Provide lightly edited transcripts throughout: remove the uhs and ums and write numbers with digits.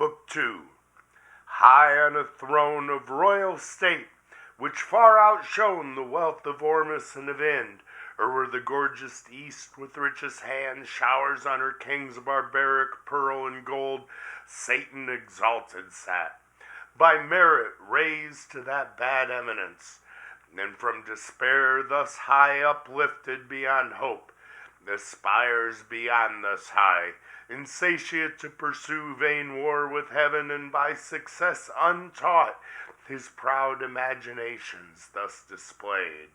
Book 2. High on a throne of royal state, which far outshone the wealth of Ormus and of Ind, or where the gorgeous East with richest hand showers on her kings barbaric pearl and gold, Satan exalted sat, by merit raised to that bad eminence, and from despair thus high uplifted beyond hope, aspires beyond thus high, insatiate to pursue vain war with heaven, and by success untaught his proud imaginations thus displayed.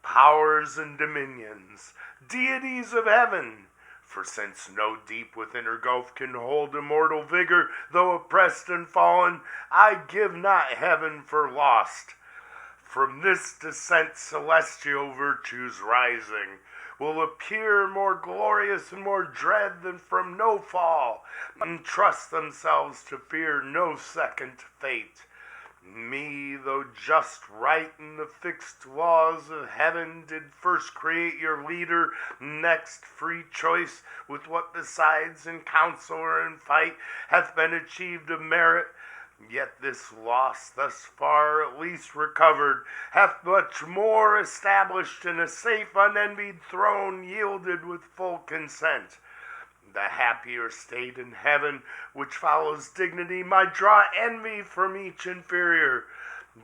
Powers and dominions, deities of heaven, for since no deep within her gulf can hold immortal vigor, though oppressed and fallen, I give not heaven for lost. From this descent celestial virtues rising will appear more glorious and more dread than from no fall, and trust themselves to fear no second fate. Me, though just right in the fixed laws of heaven, did first create your leader, next free choice, with what besides in counsel or in fight hath been achieved of merit, yet this loss thus far at least recovered hath much more established in a safe unenvied throne yielded with full consent. The happier state in heaven which follows dignity might draw envy from each inferior,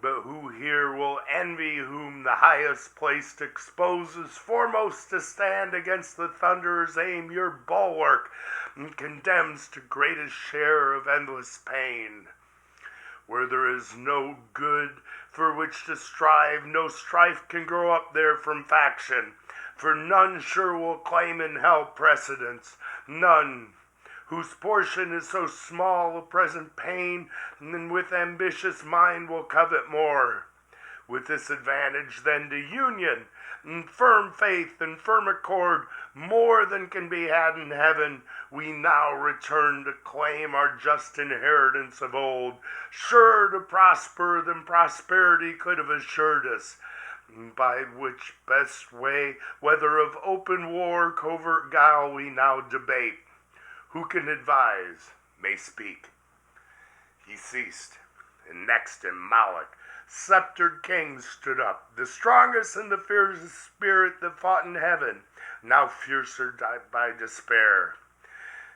but who here will envy whom the highest place exposes foremost to stand against the thunderer's aim your bulwark, and condemns to greatest share of endless pain? Where there is no good for which to strive, no strife can grow up there from faction, for none sure will claim in hell precedence, none whose portion is so small a present pain, and with ambitious mind will covet more. With this advantage then to union, and firm faith and firm accord, more than can be had in heaven, we now return to claim our just inheritance of old, sure to prosper than prosperity could have assured us, by which best way, whether of open war, covert guile, we now debate. Who can advise may speak. He ceased, and next him Moloch, sceptered king, stood up, the strongest and the fiercest spirit that fought in heaven, now fiercer by despair.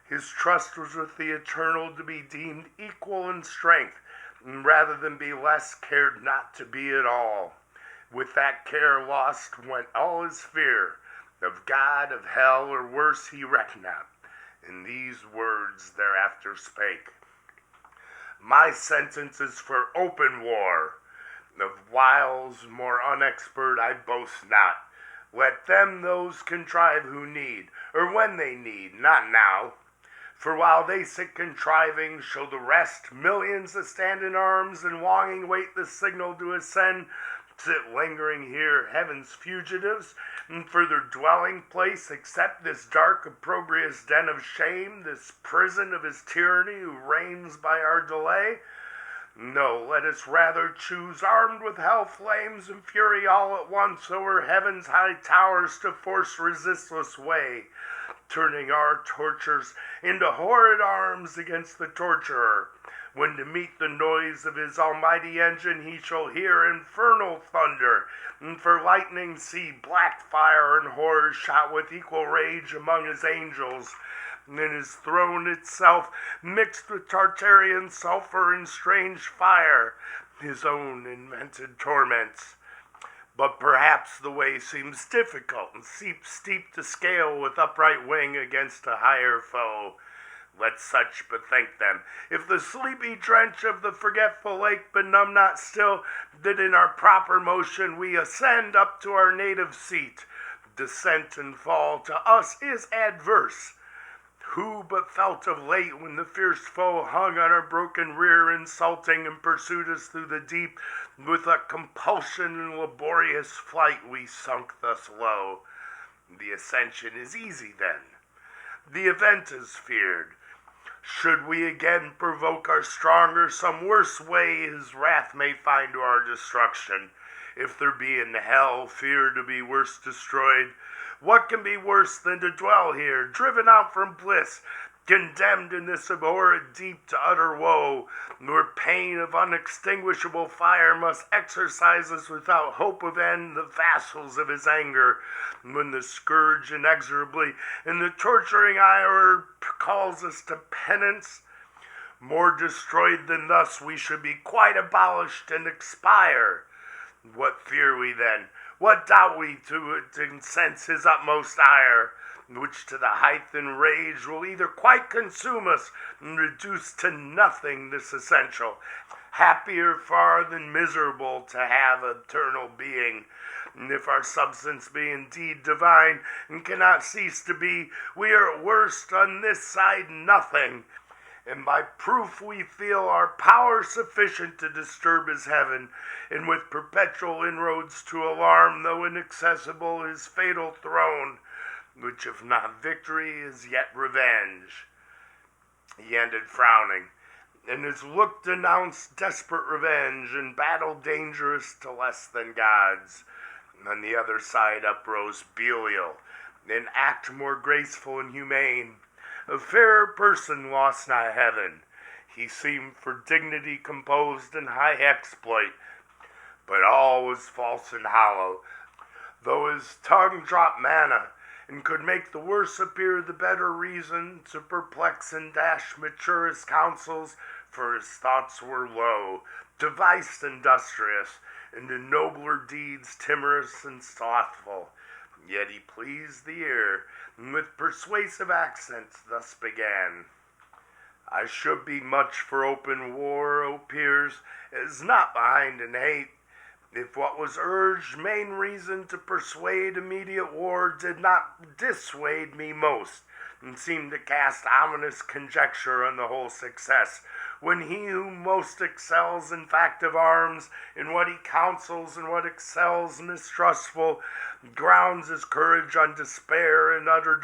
His trust was with the eternal, to be deemed equal in strength, and rather than be less, cared not to be at all. With that care lost went all his fear, of God, of hell, or worse he recked not. And these words thereafter spake: My sentence is for open war. Of wiles more unexpert I boast not. Let them those contrive who need, or when they need, not now. For while they sit contriving, show the rest millions that stand in arms, and longing wait the signal to ascend, sit lingering here heaven's fugitives, and for their dwelling place accept this dark opprobrious den of shame, this prison of his tyranny who reigns by our delay. No, let us rather choose, armed with hell flames and fury all at once, o'er heaven's high towers to force resistless way, turning our tortures into horrid arms against the torturer, when to meet the noise of his almighty engine he shall hear infernal thunder, and for lightning see black fire and horror shot with equal rage among his angels, and in his throne itself mixed with Tartarian sulfur and strange fire, his own invented torments. But perhaps the way seems difficult and steep to scale with upright wing against a higher foe. Let such bethink them, if the sleepy drench of the forgetful lake benumb not still, that in our proper motion we ascend up to our native seat. Descent and fall to us is adverse. Who but felt of late when the fierce foe hung on our broken rear, insulting and pursued us through the deep, with a compulsion and laborious flight we sunk thus low? The ascension is easy then. The event is feared. Should we again provoke our stronger, some worse way his wrath may find to our destruction. If there be in hell fear to be worse destroyed, what can be worse than to dwell here, driven out from bliss, condemned in this abhorred deep to utter woe, where pain of unextinguishable fire must exercise us without hope of end, the vassals of his anger, when the scourge inexorably and the torturing ire calls us to penance. More destroyed than thus, we should be quite abolished and expire. What fear we then? What doubt we to incense his utmost ire, which to the height and rage will either quite consume us and reduce to nothing this essential, happier far than miserable to have eternal being. And if our substance be indeed divine and cannot cease to be, we are at worst on this side nothing. And by proof we feel our power sufficient to disturb his heaven, and with perpetual inroads to alarm, though inaccessible, his fatal throne, which if not victory is yet revenge. He ended frowning, and his look denounced desperate revenge, and battle dangerous to less than gods. On the other side uprose Belial, an act more graceful and humane. A fairer person lost not heaven. He seemed for dignity composed and high exploit, but all was false and hollow, though his tongue dropped manna, and could make the worse appear the better reason, to perplex and dash maturest counsels, for his thoughts were low, deviced industrious, and in nobler deeds timorous and slothful. Yet he pleased the ear, and with persuasive accents thus began. I should be much for open war, O peers, as not behind in hate, if what was urged main reason to persuade immediate war did not dissuade me most, and seemed to cast ominous conjecture on the whole success, when he who most excels in fact of arms, in what he counsels and what excels mistrustful, grounds his courage on despair and utter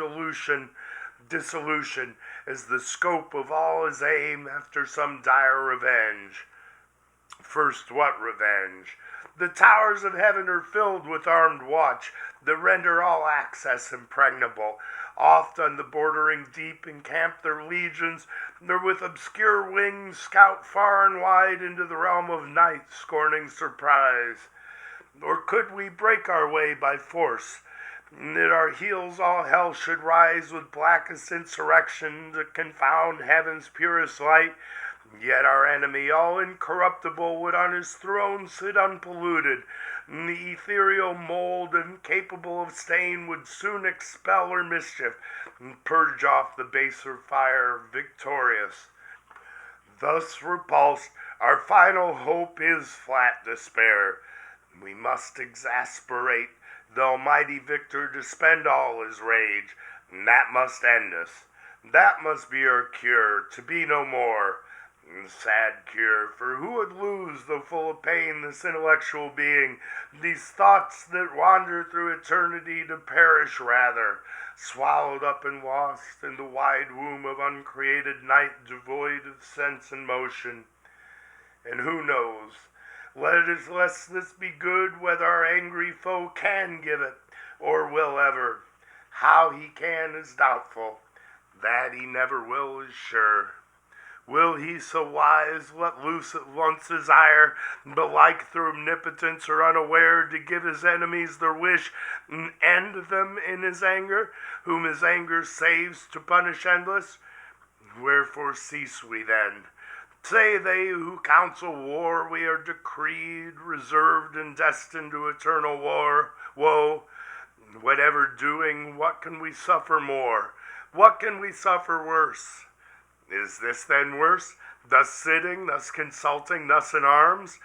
dissolution, as the scope of all his aim after some dire revenge. First, what revenge? The towers of heaven are filled with armed watch, that render all access impregnable. Oft on the bordering deep encamp their legions, nor with obscure wings scout far and wide into the realm of night, scorning surprise. Or could we break our way by force, and at our heels all hell should rise with blackest insurrection to confound heaven's purest light, yet our enemy, all incorruptible, would on his throne sit unpolluted, and the ethereal mold, incapable of stain, would soon expel her mischief, and purge off the baser fire victorious. Thus repulsed, our final hope is flat despair. We must exasperate the almighty victor to spend all his rage, and that must end us. That must be our cure, to be no more. Sad cure, for who would lose, though full of pain, this intellectual being, these thoughts that wander through eternity, to perish rather, swallowed up and lost in the wide womb of uncreated night, devoid of sense and motion. And who knows, lest this be good, whether our angry foe can give it, or will ever. How he can is doubtful, that he never will is sure. Will he so wise let loose at once his ire, but like through omnipotence or unaware, to give his enemies their wish, and end them in his anger, whom his anger saves to punish endless? Wherefore cease we then? Say they who counsel war, we are decreed, reserved, and destined to eternal woe. Whatever doing, what can we suffer more? What can we suffer worse? Is this then worse? Thus sitting, thus consulting, thus in arms?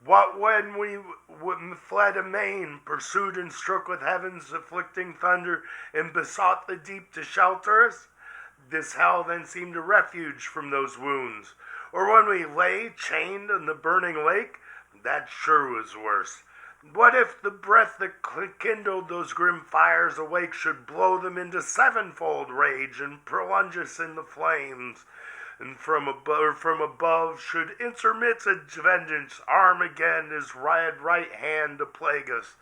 What when we fled amain, pursued and struck with heaven's afflicting thunder, and besought the deep to shelter us? This hell then seemed a refuge from those wounds. Or when we lay chained in the burning lake? That sure was worse. What if the breath that kindled those grim fires awake should blow them into sevenfold rage and plunge us in the flames, and from above should intermit its vengeance, arm again his right hand to plague us?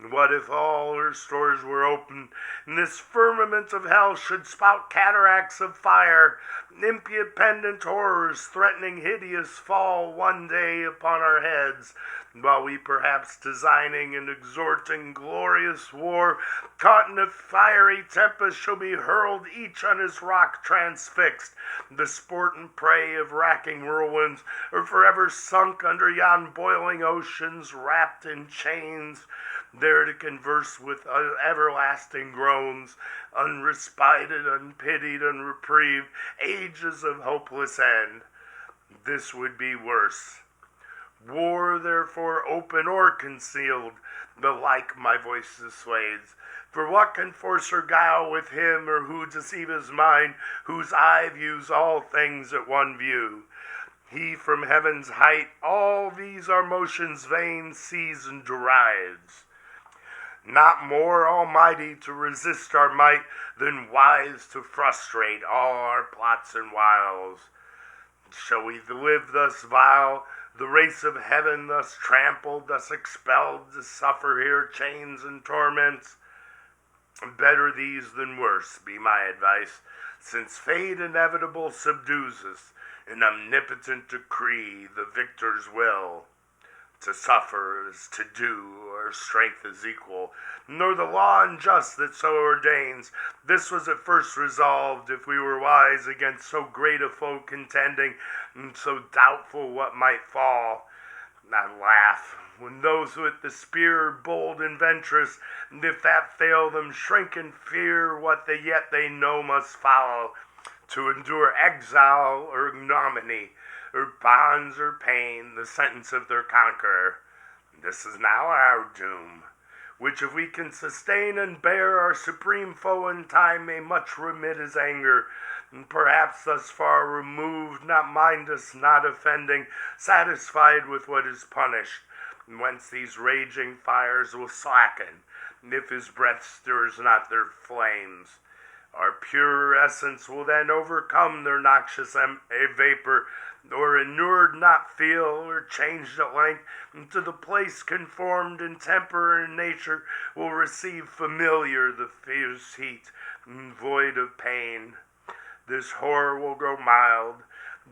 What if all her stores were open, and this firmament of hell should spout cataracts of fire, impudent horrors threatening hideous fall one day upon our heads, while we perhaps designing and exhorting glorious war, caught in a fiery tempest, shall be hurled each on his rock transfixed, the sport and prey of racking whirlwinds, or forever sunk under yon boiling oceans, wrapped in chains, there to converse with everlasting groans, unrespited, unpitied, unreprieved, ages of hopeless end. This would be worse. War, therefore, open or concealed, the like my voice dissuades. For what can force or guile with him, or who deceive his mind, whose eye views all things at one view? He from heaven's height all these our motions vain sees and derides. Not more almighty to resist our might than wise to frustrate all our plots and wiles. Shall we live thus vile, the race of heaven thus trampled, thus expelled to suffer here chains and torments? Better these than worse, be my advice, since fate inevitable subdues us, an omnipotent decree, the victor's will. To suffer is to do, our strength is equal, nor the law unjust that so ordains. This was at first resolved, if we were wise against so great a foe contending, and so doubtful what might fall. I laugh, when those with the spear are bold and venturous, and if that fail them, shrink in fear what yet they know must follow, to endure exile or ignominy, or bonds or pain, the sentence of their conqueror. This is now our doom, which if we can sustain and bear, our supreme foe in time may much remit his anger, and perhaps thus far removed, not mind us, not offending, satisfied with what is punished, whence these raging fires will slacken, if his breath stirs not their flames. Our pure essence will then overcome their noxious vapor, or inured not feel, or changed at length into the place conformed in temper and nature, will receive familiar the fierce heat, and void of pain. This horror will grow mild,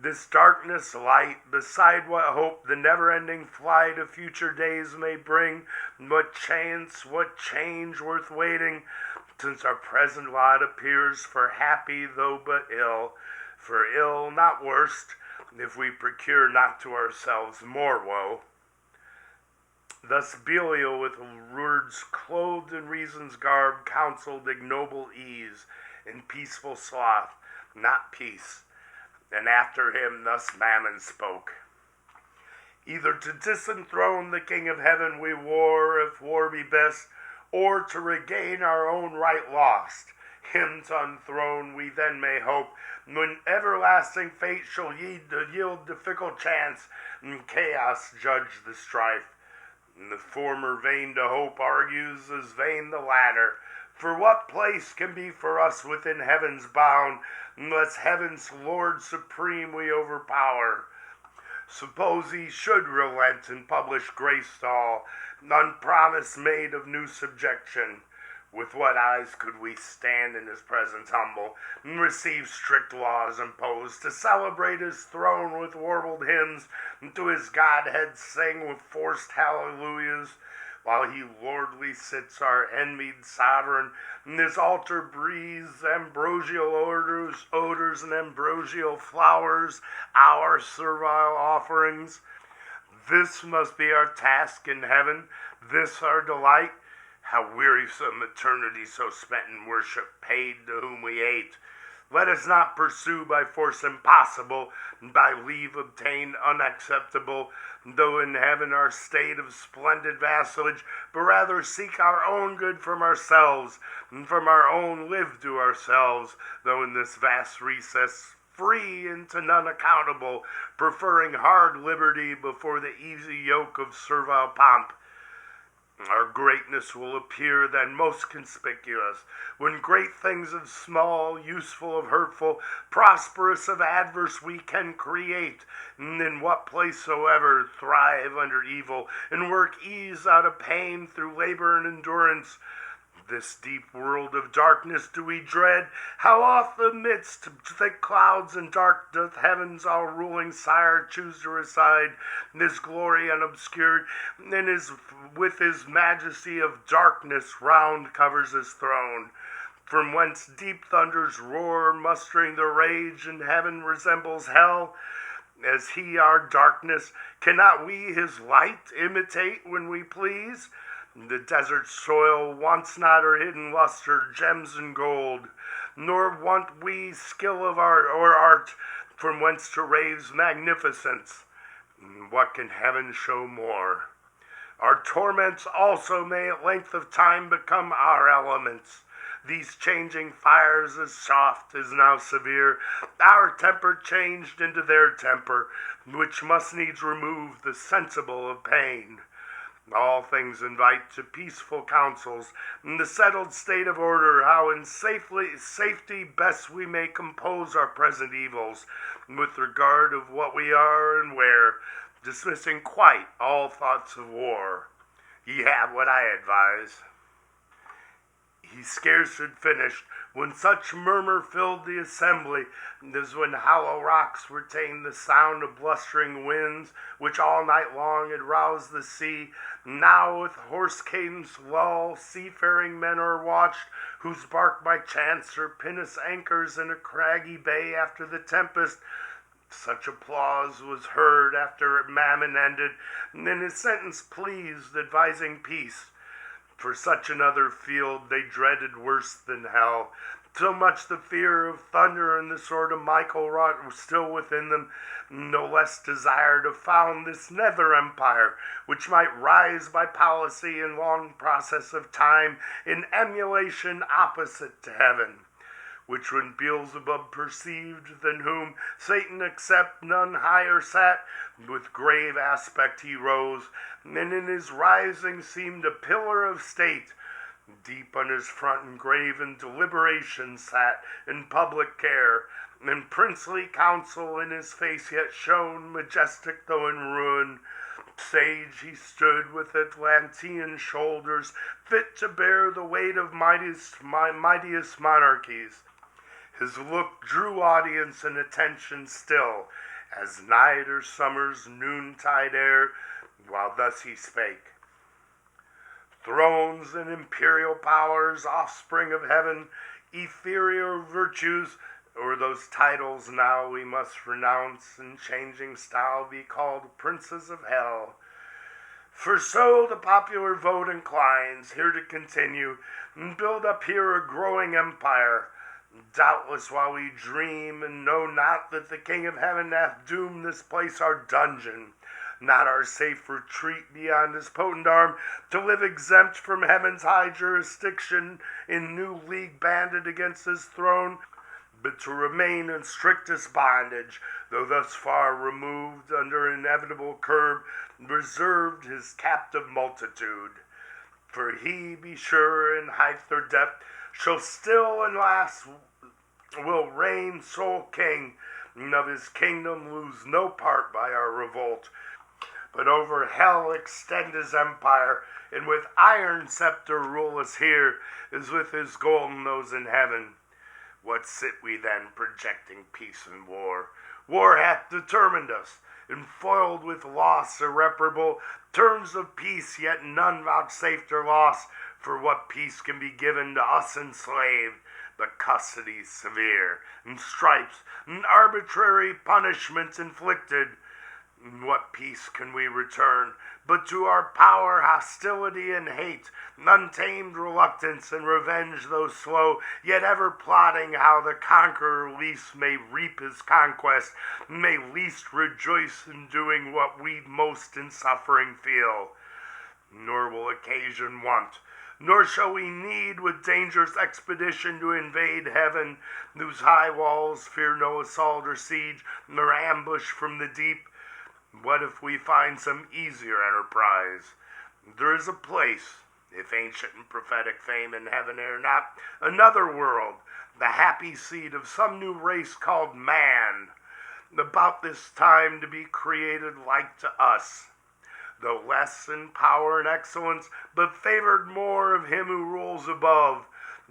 this darkness light, beside what hope the never-ending flight of future days may bring, what chance, what change worth waiting, since our present lot appears for happy though but ill, for ill not worst, if we procure not to ourselves more woe. Thus Belial with words clothed in reason's garb counseled ignoble ease and peaceful sloth, not peace. And after him thus Mammon spoke. Either to disenthrone the King of Heaven we war, if war be best, or to regain our own right lost. Him to unthrone we then may hope, when everlasting fate shall yield the fickle chance, and chaos judge the strife. And the former vain to hope argues as vain the latter. For what place can be for us within heaven's bound, unless heaven's Lord supreme we overpower? Suppose he should relent and publish grace to all, none promise made of new subjection. With what eyes could we stand in his presence humble, and receive strict laws imposed, to celebrate his throne with warbled hymns, and to his Godhead sing with forced hallelujahs, while he lordly sits our envied sovereign, and his altar breathes ambrosial odors and ambrosial flowers, our servile offerings? This must be our task in heaven, this our delight. How wearisome eternity so spent in worship, paid to whom we hate. Let us not pursue by force impossible, and by leave obtained unacceptable, though in heaven our state of splendid vassalage, but rather seek our own good from ourselves, and from our own live to ourselves, though in this vast recess free and to none accountable, preferring hard liberty before the easy yoke of servile pomp. Our greatness will appear then most conspicuous, when great things of small, useful of hurtful, prosperous of adverse we can create, and in what place soever thrive under evil, and work ease out of pain through labor and endurance. This deep world of darkness do we dread. How oft amidst thick clouds and dark doth heaven's all-ruling sire choose to reside, this glory unobscured, and with his majesty of darkness round covers his throne, from whence deep thunders roar, mustering the rage, and heaven resembles hell. As he our darkness, cannot we his light imitate when we please? The desert soil wants not her hidden luster, gems and gold, nor want we skill of art, from whence to raise magnificence. What can heaven show more? Our torments also may at length of time become our elements. These changing fires, as soft as now severe, our temper changed into their temper, which must needs remove the sensible of pain. All things invite to peaceful counsels, in the settled state of order, how in safety best we may compose our present evils, with regard of what we are and where, dismissing quite all thoughts of war. Ye have what I advise. He scarce had finished, when such murmur filled the assembly, as when hollow rocks retain the sound of blustering winds, which all night long had roused the sea. Now with hoarse cadence lull, seafaring men are watched, whose bark by chance or pinnace anchors in a craggy bay after the tempest. Such applause was heard after Mammon ended, and in his sentence pleased, advising peace. For such another field they dreaded worse than hell. So much the fear of thunder and the sword of Michael wrought still within them, no less desire to found this nether empire, which might rise by policy and long process of time in emulation opposite to heaven. Which when Beelzebub perceived, than whom Satan except none higher sat, with grave aspect he rose, and in his rising seemed a pillar of state. Deep on his front and grave in deliberation sat, in public care, and princely counsel in his face yet shone, majestic though in ruin. Sage he stood with Atlantean shoulders, fit to bear the weight of mightiest monarchies. His look drew audience and attention still, as night or summer's noontide air, while thus he spake. Thrones and imperial powers, offspring of heaven, ethereal virtues, or those titles now we must renounce, in changing style be called princes of hell. For so the popular vote inclines, here to continue, and build up here a growing empire. Doubtless while we dream and know not that the King of Heaven hath doomed this place our dungeon, not our safe retreat beyond his potent arm, to live exempt from heaven's high jurisdiction, in new league banded against his throne, but to remain in strictest bondage, though thus far removed under inevitable curb, reserved his captive multitude. For he, be sure, in height or depth, shall still and last will reign sole king, and of his kingdom lose no part by our revolt, but over hell extend his empire, and with iron scepter rule us here, as with his golden nose in heaven. What sit we then projecting peace and war? War hath determined us, and foiled with loss irreparable, terms of peace yet none vouchsafed or lost. For what peace can be given to us enslaved, but custody severe, and stripes, and arbitrary punishments inflicted? And what peace can we return, but to our power hostility and hate, untamed reluctance and revenge though slow, yet ever plotting how the conqueror least may reap his conquest, may least rejoice in doing what we most in suffering feel. Nor will occasion want, nor shall we need with dangerous expedition to invade heaven, whose high walls fear no assault or siege, nor ambush from the deep. What if we find some easier enterprise? There is a place, if ancient and prophetic fame in heaven ere not, another world, the happy seed of some new race called man, about this time to be created like to us, though less in power and excellence, but favored more of him who rules above.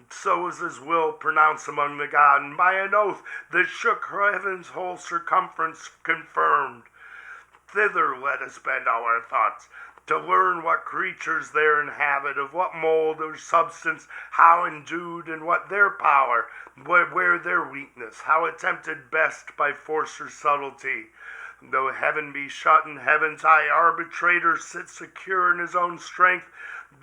So is his will pronounced among the gods, and by an oath that shook heaven's whole circumference confirmed. Thither let us bend all our thoughts, to learn what creatures there inhabit, of what mold or substance, how endued, and what their power, where their weakness, how attempted best by force or subtlety. Though heaven be shut and heaven's high arbitrator sit secure in his own strength,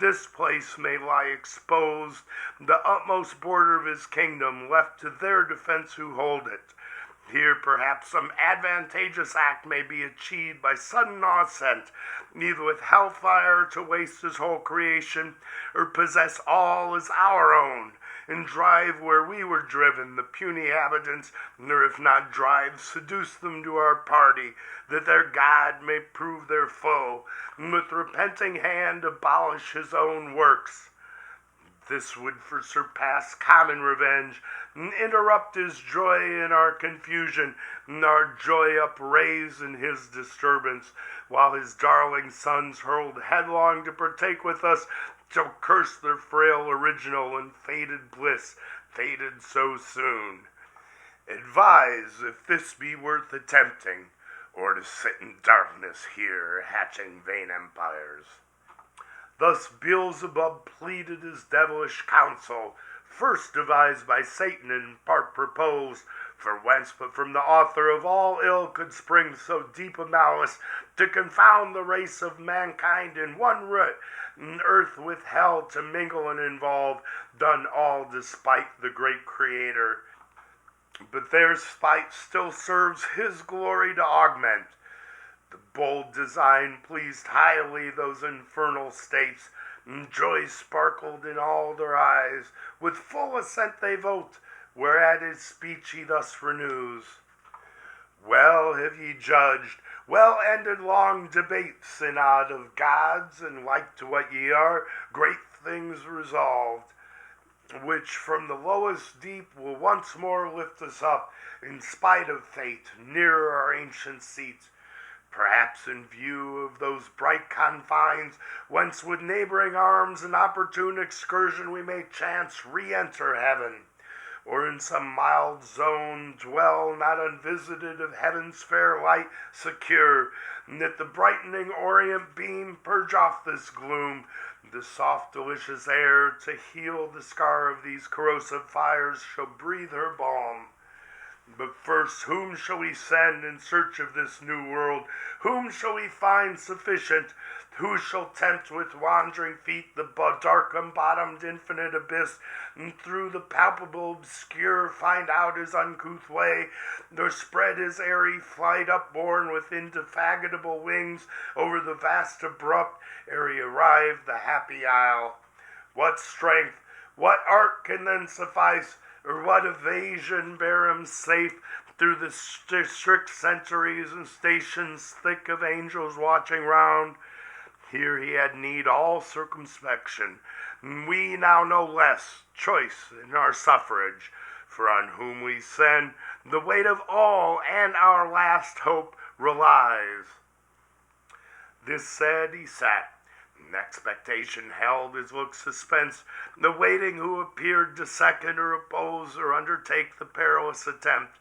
this place may lie exposed, the utmost border of his kingdom, left to their defense who hold it. Here perhaps some advantageous act may be achieved by sudden onset, either with hellfire to waste his whole creation, or possess all as our own, and drive where we were driven, the puny inhabitants, or if not drive, seduce them to our party, that their God may prove their foe, and with repenting hand abolish his own works. This would for surpass common revenge, and interrupt his joy in our confusion, and our joy upraise in his disturbance, while his darling sons hurled headlong to partake with us, shall curse their frail original and faded bliss, faded so soon. Advise if this be worth attempting, or to sit in darkness here, hatching vain empires. Thus Beelzebub pleaded his devilish counsel, first devised by Satan and part proposed, for whence but from the author of all ill could spring so deep a malice, to confound the race of mankind in one root, and earth with hell to mingle and involve, done all despite the great Creator. But their spite still serves his glory to augment. The bold design pleased highly those infernal states, and joy sparkled in all their eyes. With full assent they vote, whereat his speech he thus renews. Well have ye judged, well ended long debates, synod of gods, and like to what ye are, great things resolved, which from the lowest deep will once more lift us up, in spite of fate, nearer our ancient seat. Perhaps in view of those bright confines, whence with neighboring arms and opportune excursion we may chance re-enter heaven, or in some mild zone dwell not unvisited of heaven's fair light secure, and that the brightening orient beam purge off this gloom, the soft delicious air to heal the scar of these corrosive fires shall breathe her balm. But first, whom shall we send in search of this new world? Whom shall we find sufficient? Who shall tempt with wandering feet the dark unbottomed infinite abyss, and through the palpable obscure find out his uncouth way, nor spread his airy flight upborne with indefatigable wings over the vast abrupt, ere he arrive the happy isle? What strength, what art can then suffice, or what evasion bear him safe through the strict sentries and stations thick of angels watching round? Here he had need all circumspection, and we now no less choice in our suffrage, for on whom we send the weight of all and our last hope relies. This said, he sat, in expectation held his look suspense, the waiting who appeared to second or oppose or undertake the perilous attempt.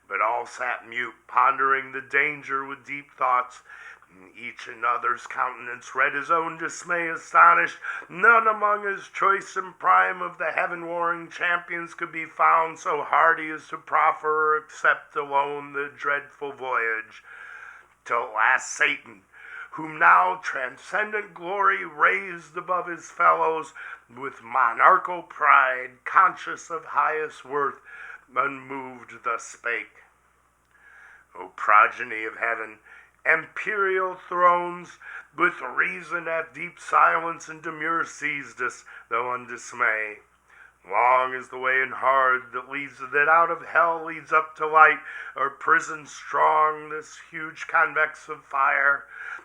But all sat mute, pondering the danger with deep thoughts, and each in other's countenance read his own dismay astonished. None among his choice and prime of the heaven-warring champions could be found so hardy as to proffer or accept alone the dreadful voyage. Till at last Satan, whom now transcendent glory raised above his fellows, with monarchal pride, conscious of highest worth, unmoved thus spake. O progeny of heaven, imperial thrones, with reason at deep silence and demur seized us, though undismay. Long is the way and hard that out of hell leads up to light, or prison strong, this huge convex of fire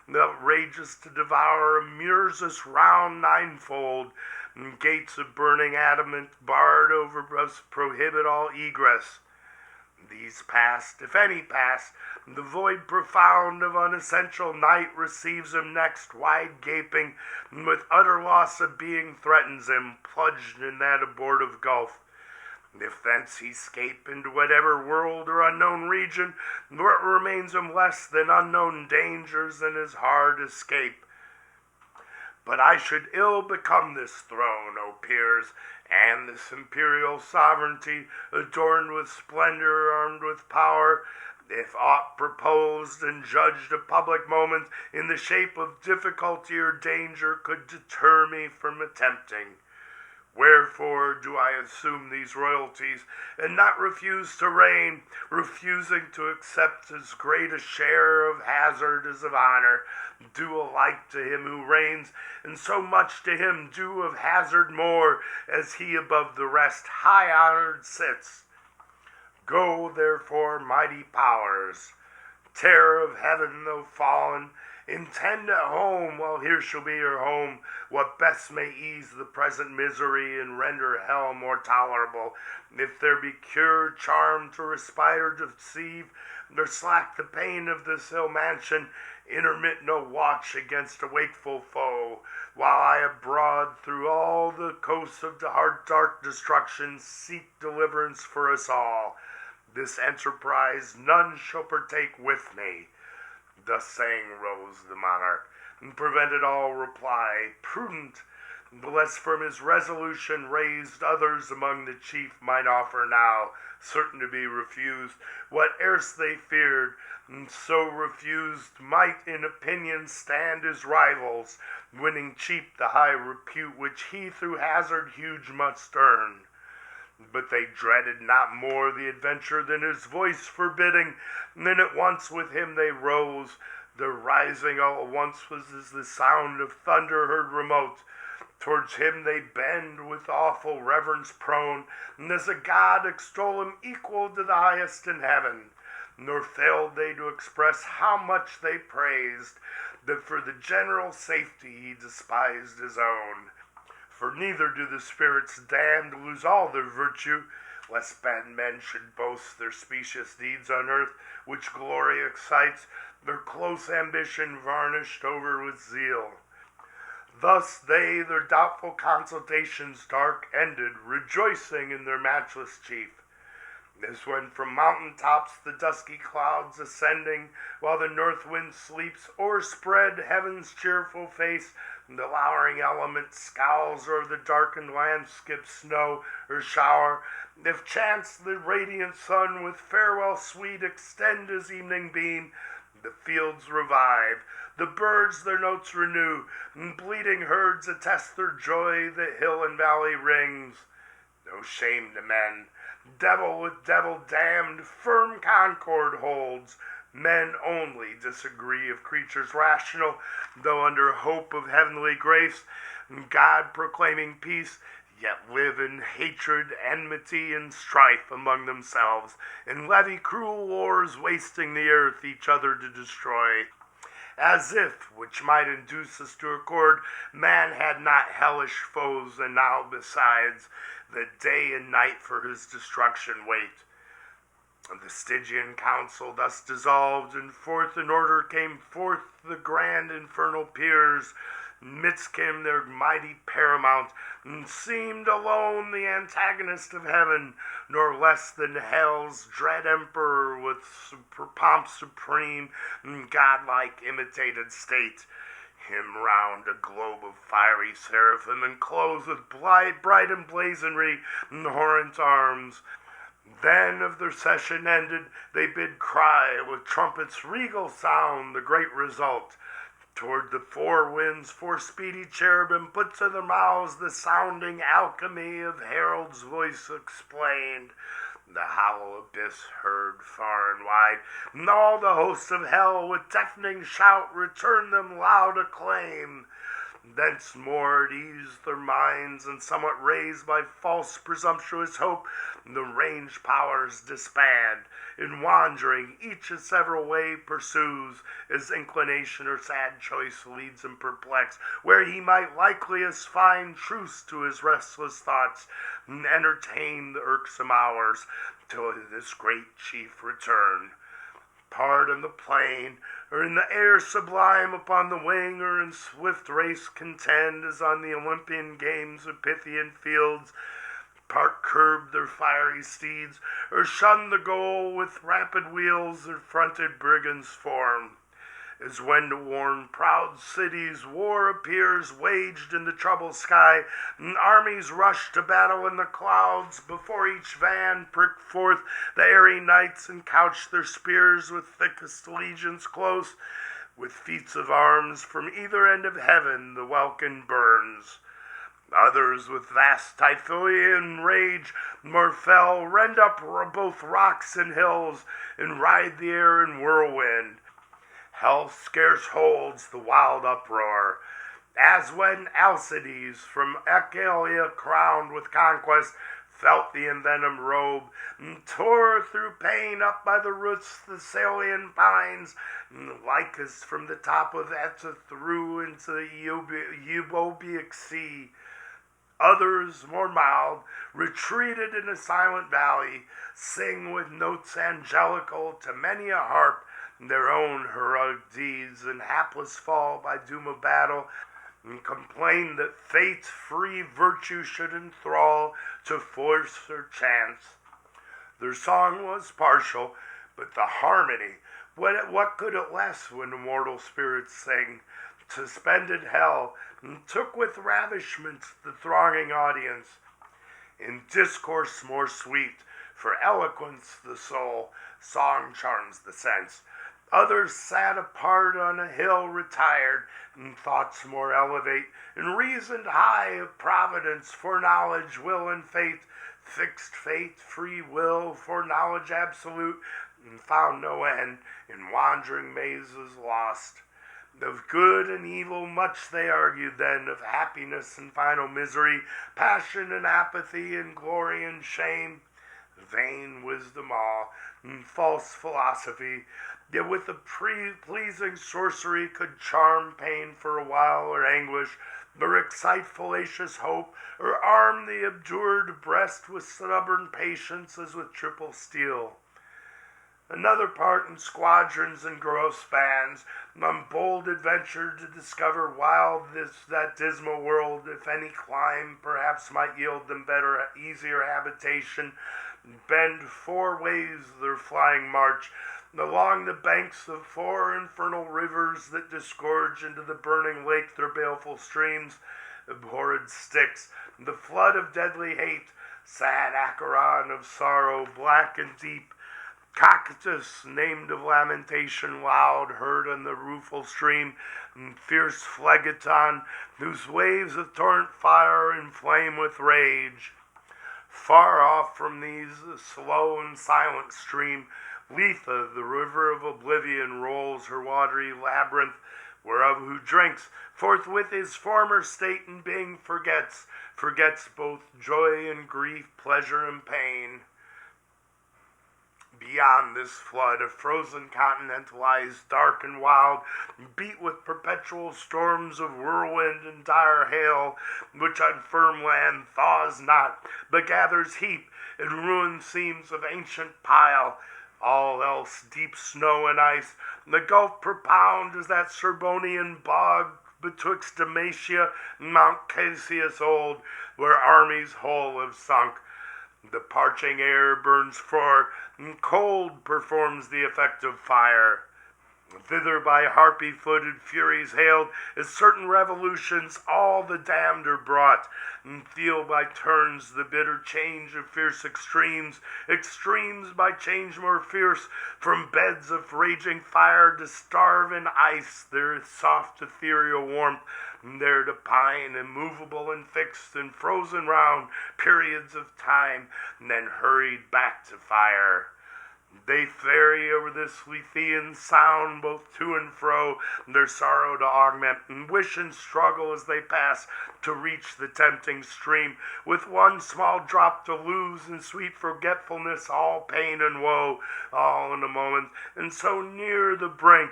that rages to devour, mures us round ninefold, and gates of burning adamant barred over us prohibit all egress. These past, if any pass, the void profound of unessential night receives him next, wide gaping, and with utter loss of being threatens him, plunged in that abortive gulf. If thence he scape into whatever world or unknown region, where it remains him less than unknown dangers and his hard escape. But I should ill become this throne, O peers, and this imperial sovereignty, adorned with splendor, armed with power, if aught proposed and judged of public moment in the shape of difficulty or danger could deter me from attempting. Wherefore do I assume these royalties, and not refuse to reign, refusing to accept as great a share of hazard as of honor, due alike to him who reigns, and so much to him due of hazard more, as he above the rest high honored sits. Go, therefore, mighty powers, terror of heaven though fallen, intend at home, while here shall be your home, what best may ease the present misery and render hell more tolerable. If there be cure, charm to respite or deceive, nor slack the pain of this ill mansion, intermit no watch against a wakeful foe, while I abroad through all the coasts of dark destruction seek deliverance for us all. This enterprise none shall partake with me. Thus saying rose the monarch, and prevented all reply. Prudent, lest from his resolution raised others among the chief might offer now, certain to be refused, what erst they feared, and so refused might in opinion stand as rivals, winning cheap the high repute which he through hazard huge must earn. But they dreaded not more the adventure than his voice forbidding, and then at once with him they rose. Their rising all at once was as the sound of thunder heard remote. Towards him they bend with awful reverence prone, and as a god extol him equal to the highest in heaven. Nor failed they to express how much they praised, that for the general safety he despised his own. For neither do the spirits damned lose all their virtue, lest bad men should boast their specious deeds on earth, which glory excites, their close ambition varnished over with zeal. Thus they their doubtful consultations dark ended, rejoicing in their matchless chief. As when from mountain tops the dusky clouds ascending, while the north wind sleeps, o'erspread heaven's cheerful face, the lowering element scowls o'er the darkened landscape, snow or shower. If chance the radiant sun with farewell sweet extend his evening beam, the fields revive, the birds their notes renew, and bleating herds attest their joy, the hill and valley rings. No shame to men, devil with devil damned, firm concord holds. Men only disagree of creatures rational, though under hope of heavenly grace, God proclaiming peace, yet live in hatred, enmity, and strife among themselves, and levy cruel wars, wasting the earth each other to destroy. As if, which might induce us to accord, man had not hellish foes, and now besides, the day and night for his destruction wait. The Stygian council thus dissolved, and forth in order came forth the grand infernal peers. Midst came their mighty paramount, and seemed alone the antagonist of heaven, nor less than hell's dread emperor with pomp supreme, and godlike imitated state. Him round a globe of fiery seraphim, enclosed with bright emblazonry and horrent arms. Then of their session ended, they bid cry with trumpets regal sound the great result. Toward the four winds four speedy cherubim put to their mouths the sounding alchemy of herald's voice explained. The hollow abyss heard far and wide, and all the hosts of hell with deafening shout returned them loud acclaim. Thence more at ease their minds, and somewhat raised by false presumptuous hope, the ranged powers disband. In wandering, each a several way pursues, his inclination or sad choice leads him perplexed, where he might likeliest find truce to his restless thoughts, and entertain the irksome hours, till this great chief return. Part on the plain, or in the air sublime, upon the wing, or in swift race contend, as on the Olympian games of Pythian fields, part curb their fiery steeds, or shun the goal with rapid wheels, their fronted brigands form. As when to warn proud cities war appears waged in the troubled sky, and armies rush to battle in the clouds, before each van prick forth the airy knights and couch their spears with thickest legions close, with feats of arms from either end of heaven the welkin burns. Others with vast Typhoean rage more fell rend up both rocks and hills, and ride the air in whirlwind. Hell scarce holds the wild uproar, as when Alcides, from Achalia crowned with conquest, felt the envenomed robe, and tore through pain up by the roots the Salian pines, and Lycus from the top of Etna threw into the Eubobic sea. Others, more mild, retreated in a silent valley, sing with notes angelical to many a harp their own heroic deeds and hapless fall by doom of battle, and complain that fate's free virtue should enthrall to force or chance. Their song was partial, but the harmony, what could it less when immortal spirits sing? Suspended hell, and took with ravishment the thronging audience. In discourse more sweet, for eloquence the soul, song charms the sense. Others sat apart on a hill retired, and thoughts more elevate, and reasoned high of providence, foreknowledge, will, and fate, fixed fate, free will, foreknowledge absolute, and found no end, in wandering mazes lost. Of good and evil much they argued then, of happiness and final misery, passion and apathy, and glory and shame, vain wisdom all, and false philosophy, yet with a pleasing sorcery could charm pain for a while, or anguish, or excite fallacious hope, or arm the abjured breast with stubborn patience as with triple steel. Another part in squadrons and gross bands, on bold adventure to discover wild that dismal world, if any clime perhaps might yield them better, easier habitation, bend 4 ways their flying march, along the banks of 4 infernal rivers that disgorge into the burning lake their baleful streams, abhorred Styx, the flood of deadly hate, sad Acheron of sorrow, black and deep, Cactus, named of lamentation loud, heard on the rueful stream, and fierce Phlegethon, whose waves of torrent fire inflame with rage. Far off from these, a slow and silent stream, Lethe, the river of oblivion, rolls her watery labyrinth, whereof who drinks, forthwith his former state and being forgets both joy and grief, pleasure and pain. Beyond this flood, a frozen continent lies dark and wild, beat with perpetual storms of whirlwind and dire hail, which on firm land thaws not, but gathers heap, and ruined seams of ancient pile, all else deep snow and ice. The gulf propound is that Serbonian bog betwixt Damacia and Mount Casius old, where armies whole have sunk. The parching air burns frore, and cold performs the effect of fire. Thither by harpy-footed furies hailed, as certain revolutions all the damned are brought, and feel by turns the bitter change of fierce extremes by change more fierce, from beds of raging fire to starve in ice their soft ethereal warmth, and there to pine, immovable and fixed and frozen round periods of time, and then hurried back to fire. They ferry over this Lethean sound both to and fro, their sorrow to augment, and wish and struggle as they pass to reach the tempting stream, with one small drop to lose in sweet forgetfulness all pain and woe, all in a moment, and so near the brink.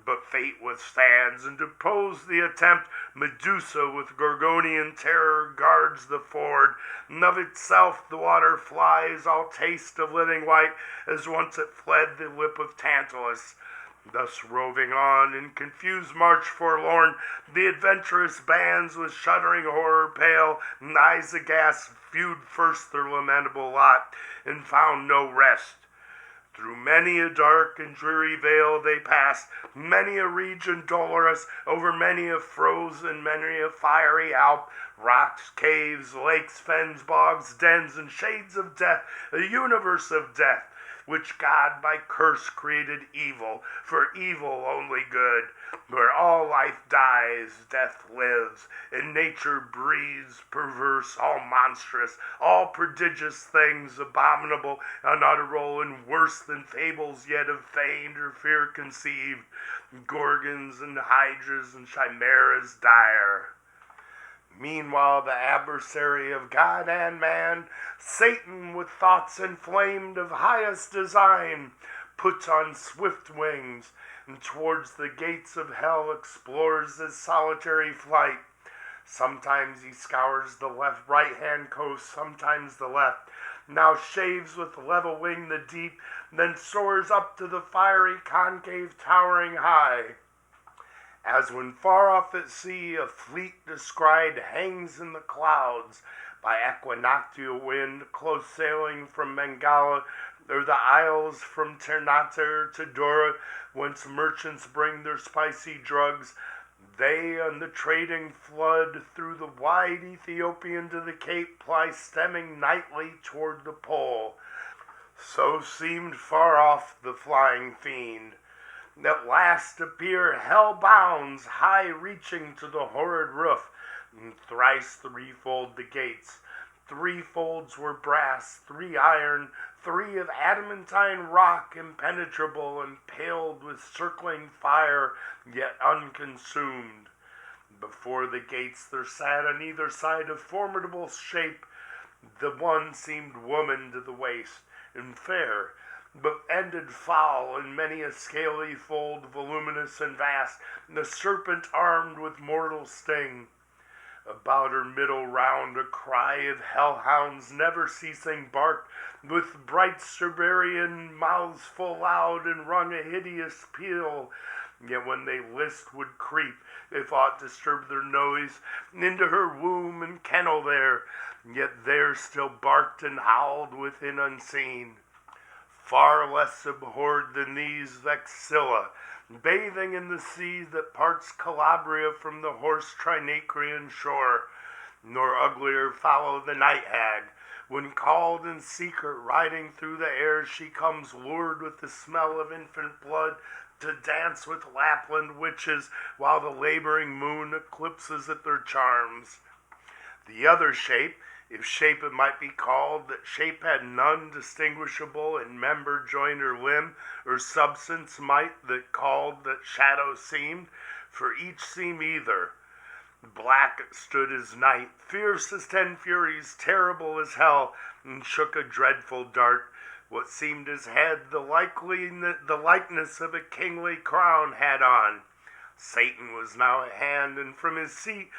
But fate withstands, and to oppose the attempt, Medusa with Gorgonian terror guards the ford, and of itself the water flies, all taste of living white, as once it fled the lip of Tantalus. Thus roving on, in confused march forlorn, the adventurous bands with shuddering horror pale, and eyes aghast, viewed first their lamentable lot, and found no rest. Through many a dark and dreary vale they passed, many a region dolorous, over many a frozen, many a fiery Alp, rocks, caves, lakes, fens, bogs, dens, and shades of death, a universe of death, which God by curse created evil, for evil only good. Where all life dies, death lives, and nature breeds, perverse, all monstrous, all prodigious things, abominable, unutterable, and worse than fables yet of feigned or fear conceived, gorgons and hydras and chimeras dire. Meanwhile, the adversary of God and man, Satan, with thoughts inflamed of highest design, puts on swift wings, and towards the gates of hell explores his solitary flight. Sometimes he scours the right-hand coast, sometimes the left, now shaves with level wing the deep, then soars up to the fiery concave towering high. As when far off at sea a fleet descried hangs in the clouds by equinoctial wind, close sailing from Bengala, or the isles from Ternate to Dora, whence merchants bring their spicy drugs, they on the trading flood through the wide Ethiopian to the Cape ply, stemming nightly toward the pole. So seemed far off the flying fiend. At last appear hell bounds, high reaching to the horrid roof, and thrice threefold the gates. Three folds were brass, three iron, three of adamantine rock, impenetrable, and paled with circling fire, yet unconsumed. Before the gates there sat on either side a formidable shape. The one seemed woman to the waist, and fair, but ended foul in many a scaly fold, voluminous and vast, and the serpent armed with mortal sting. About her middle round a cry of hellhounds never ceasing barked, with bright Cerberian mouths full loud, and rung a hideous peal. Yet when they list would creep, if aught disturbed their noise, into her womb and kennel there, yet there still barked and howled within unseen. Far less abhorred than these Vexilla, bathing in the sea that parts Calabria from the hoarse Trinacrian shore, nor uglier follow the night hag, when called in secret riding through the air, she comes lured with the smell of infant blood to dance with Lapland witches, while the laboring moon eclipses at their charms. The other shape, if shape it might be called, that shape had none distinguishable in member, joint, or limb, or substance might that called that shadow seemed, for each seemed either. Black stood as night, fierce as 10 furies, terrible as hell, and shook a dreadful dart. What seemed his head the likeness of a kingly crown had on. Satan was now at hand, and from his seat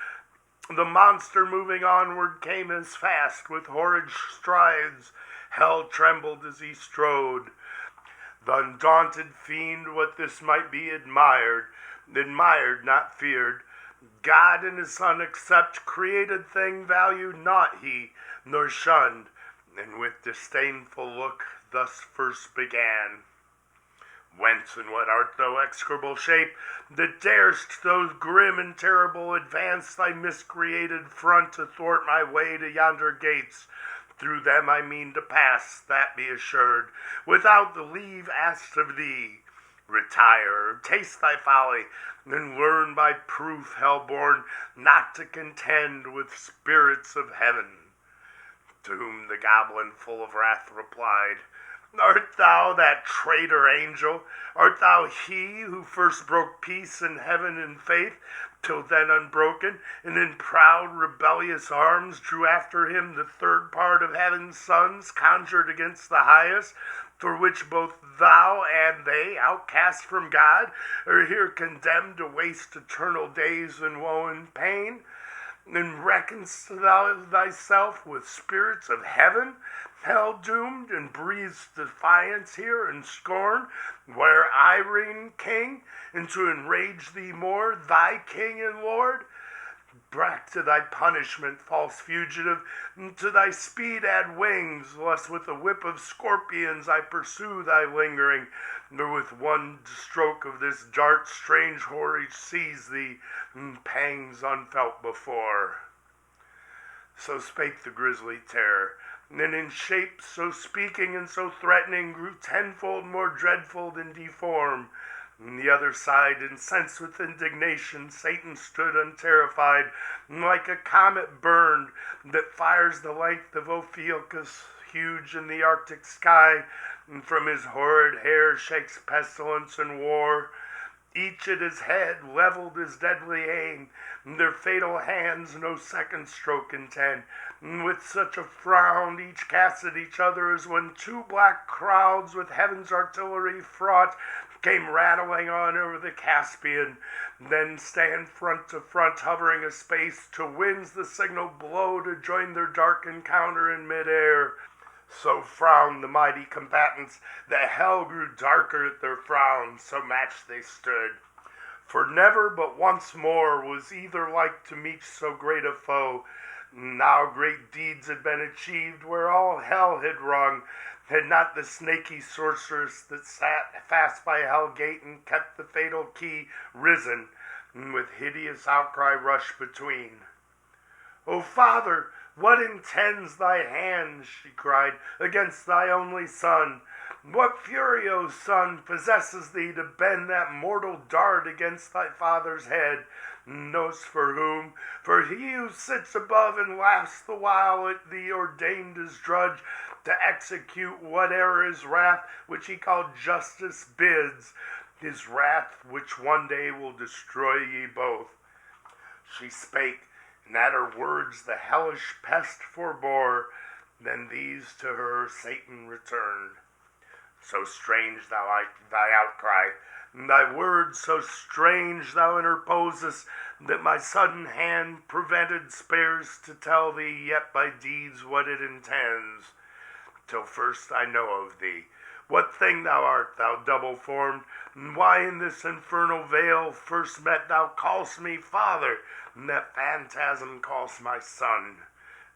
the monster moving onward came as fast, with horrid strides. Hell trembled as he strode. The undaunted fiend, what this might be, admired, not feared. God and his Son except created thing valued not he, nor shunned, and with disdainful look thus first began. Whence and what art thou, execrable shape, that darest those grim and terrible advance thy miscreated front to thwart my way to yonder gates? Through them I mean to pass, that be assured, without the leave asked of thee. Retire, taste thy folly, and learn by proof, hell-born, not to contend with spirits of heaven. To whom the goblin full of wrath replied, Art thou that traitor angel? Art thou he who first broke peace in heaven and faith, till then unbroken, and in proud rebellious arms drew after him the third part of heaven's sons, conjured against the highest, for which both thou and they, outcast from God, are here condemned to waste eternal days in woe and pain? And reckons thou thyself with spirits of heaven, hell doomed, and breathes defiance here and scorn, where I reign king, and to enrage thee more, thy king and lord? Back to thy punishment, false fugitive, and to thy speed add wings, lest with a whip of scorpions I pursue thy lingering, nor with one stroke of this dart strange horror seize thee, pangs unfelt before. So spake the grisly terror, and in shape so speaking and so threatening grew tenfold more dreadful than deformed. On the other side, incensed with indignation, Satan stood unterrified, like a comet burned that fires the length of Ophiuchus, huge in the Arctic sky, and from his horrid hair shakes pestilence and war. Each at his head leveled his deadly aim, and their fatal hands no second stroke intend. And with such a frown each cast at each other as when two black crowds with heaven's artillery fraught came rattling on over the Caspian, then stand front to front, hovering a space to winds the signal blow to join their dark encounter in midair. So frowned the mighty combatants that hell grew darker at their frown, so matched they stood. For never but once more was either like to meet so great a foe. Now great deeds had been achieved where all hell had rung, had not the snaky sorceress that sat fast by hell gate and kept the fatal key risen, and with hideous outcry rushed between. O Father, what intends thy hand, she cried, against thy only son? What fury, O son, possesses thee to bend that mortal dart against thy father's head? Knowest for whom? For he who sits above and laughs the while at thee ordained as drudge to execute whate'er his wrath, which he called justice, bids, his wrath which one day will destroy ye both. She spake, and at her words the hellish pest forbore. Then these to her Satan returned. So strange thy outcry, and thy words so strange thou interposest, that my sudden hand prevented spares to tell thee yet by deeds what it intends. Till first I know of thee, what thing thou art, thou double-formed, and why in this infernal vale first met thou call'st me father, and that phantasm call'st my son.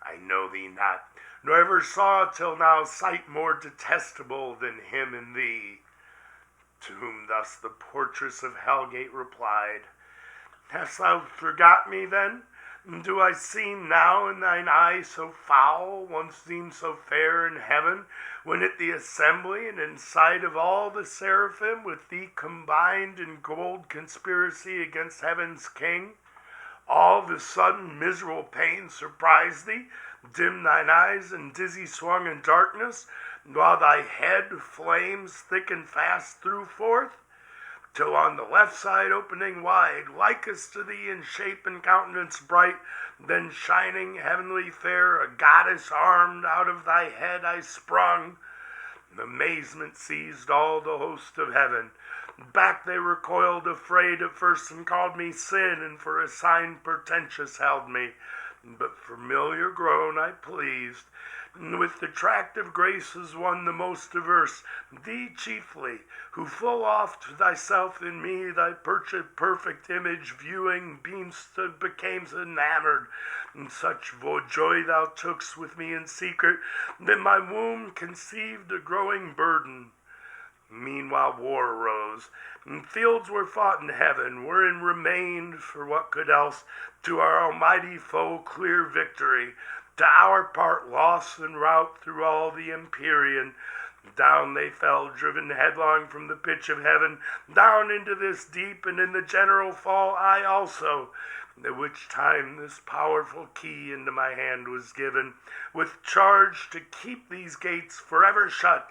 I know thee not, nor ever saw till now sight more detestable than him in thee. To whom thus the portress of Hellgate replied, Hast thou forgot me then? And do I seem now in thine eye so foul, once deemed so fair in heaven, when at the assembly and in sight of all the seraphim with thee combined in bold conspiracy against heaven's king? All the sudden miserable pain surprised thee, dim thine eyes and dizzy swung in darkness, while thy head flames thick and fast threw forth, till on the left side opening wide, likest to thee in shape and countenance bright, then shining heavenly fair, a goddess armed, out of thy head I sprung. Amazement seized all the host of heaven. Back they recoiled afraid at first, and called me sin, and for a sign portentous held me. But familiar grown I pleased, and with attractive graces one the most diverse, thee chiefly, who full oft thyself in me, thy perfect image viewing, became enamored, and such joy thou tookst with me in secret, that my womb conceived a growing burden. Meanwhile war arose, and fields were fought in heaven, wherein remained, for what could else, to our almighty foe clear victory, to our part loss and rout through all the Empyrean. Down they fell, driven headlong from the pitch of heaven, down into this deep, and in the general fall I also, at which time this powerful key into my hand was given, with charge to keep these gates forever shut,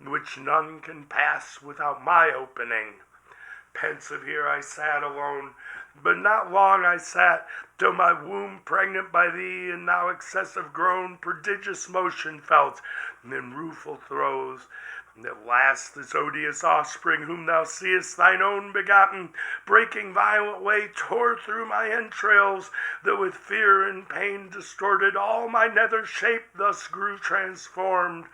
which none can pass without my opening. Pensive here I sat alone, but not long I sat, till my womb pregnant by thee, and now excessive grown, prodigious motion felt, and in rueful throes. And at last this odious offspring, whom thou seest thine own begotten, breaking violent way, tore through my entrails, that with fear and pain distorted, all my nether shape thus grew transformed.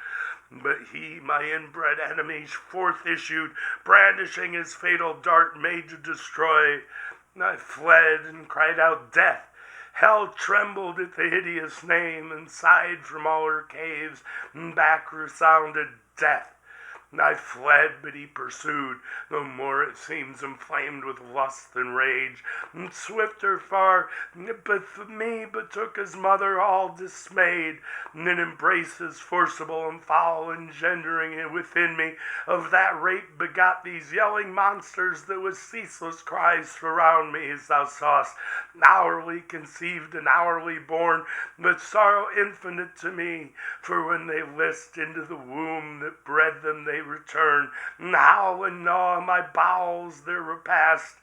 But he, my inbred enemy, forth issued, brandishing his fatal dart made to destroy. I fled and cried out, Death! Hell trembled at the hideous name, and sighed from all her caves, and back resounded Death. I fled, but he pursued, no more it seems inflamed with lust and rage, and swifter far, but me betook his mother all dismayed, and in embraces forcible and foul, engendering it within me, of that rape begot these yelling monsters that with ceaseless cries surround me, as thou sawest, hourly conceived and hourly born, but sorrow infinite to me, for when they list into the womb that bred them, they return, and howl and gnaw my bowels their repast,